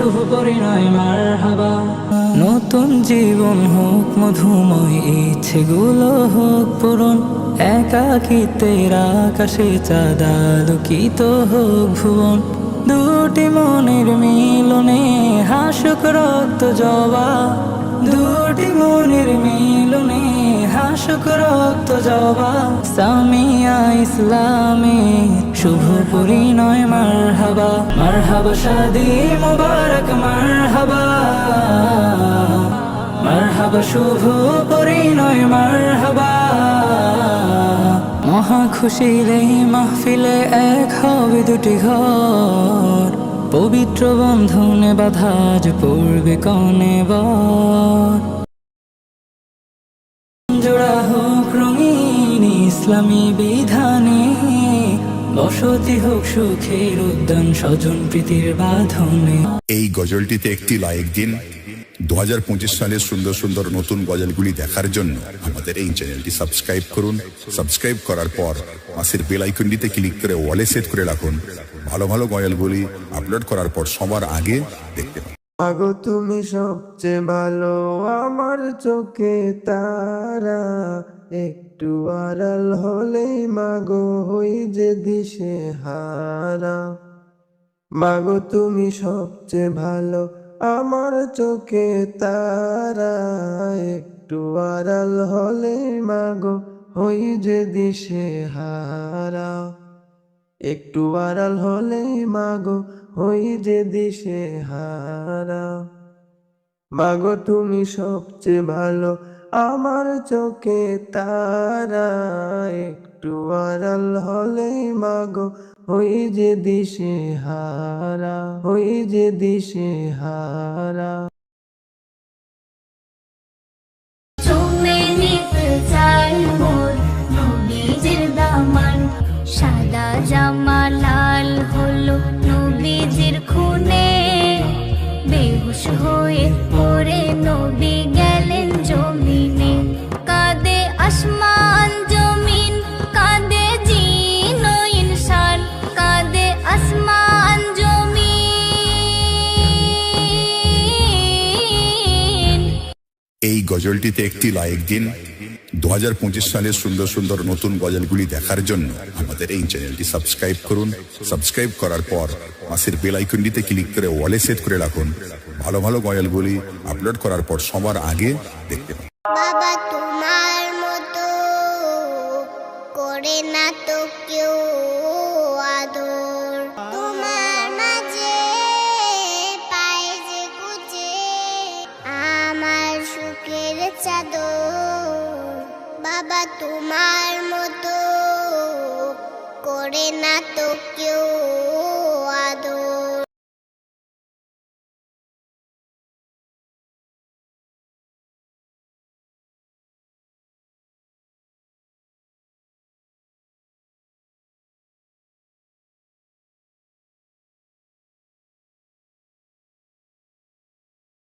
শুভ পরিণয় মারহাবা। নতুন জীবন হোক মধুময়, ইচ্ছেগুলো হোক পূরণ, একাকিত্বের আকাশে চাঁদ আলোকিত হোক ভুবন। দুটি মনের মিলনে হাসুক রক্ত জবা, দুটি মনের মিলনে হাসুক রক্ত জবা। সামিয়া ইসলামে শুভ পরিণয় মারহাবা, মারহাবা শাদি মুবারক মারহাবা, মারহাবা শুভ পরিণয় মারহাবা। মহা খুশির এই মাহফিলে এক হবে দুটি ঘর, পবিত্র বন্ধনে বাঁধা আজ পড়বে কনে বর। জোড়া হোক রঙিন ইসলামী বিধানে, বসতি হোক সুখের উদ্যান স্বজন প্রীতির বাঁধনে। এই গজলটিতে একটি লাইক দিন। 2025 সালের সুন্দর সুন্দর নতুন গজলগুলি দেখার জন্য আমাদের এই চ্যানেলটি সাবস্ক্রাইব করুন। সাবস্ক্রাইব করার পর পাশের বেল আইকনটিতে ক্লিক করে ওয়ালে সেট করে রাখুন। ভালো ভালো গজলগুলি আপলোড করার পর সবার আগে দেখতে পাবেন। মাগো তুমি সবচেয়ে ভালো, আমার চোখে তারা, একটু আড়াল হলেই মাগো হই যে দিশে হারা। মাগো তুমি সবচেয়ে ভালো, আমার চোখে তারা, একটু আড়াল হলেই মাগো হই যে দিশে হারা। একটু আড়াল হলেই মাগো হই যে দিশে হারা। মাগো তুমি সবচেয়ে ভালো, আমার চোখে তারা, একটু আড়াল হলেই মাগো হই যে দিশে হারা, হই যে দিশে হারা। সাদা জামা লাল হলো নবীজির খুনে, বেহুশ হয়ে পড়ে নবী গেলেন জমিনে। কাঁদে আসমান জমিন, কাঁদে জিন ও ইনসান, কাঁদে আসমান জমিন। এই গজলটিতে একটি লাইক দিন। 2025 সালের সুন্দর সুন্দর নতুন গজলগুলি দেখার জন্য আমাদের এই চ্যানেলটি সাবস্ক্রাইব করুন। সাবস্ক্রাইব করার পর পাশের বেল আইকনটিতে ক্লিক করে ওয়ালে সেট করে রাখুন। ভালো ভালো গজলগুলি আপলোড করার পর সবার আগে দেখতে পাবেন। বাবা তোমার মতো করে না তো কেউ আদর, তোমার মাঝে পাই যে গুজে আমার সুখের চাদর। বাবা তোমার মতো করে না তো কেউ আদর।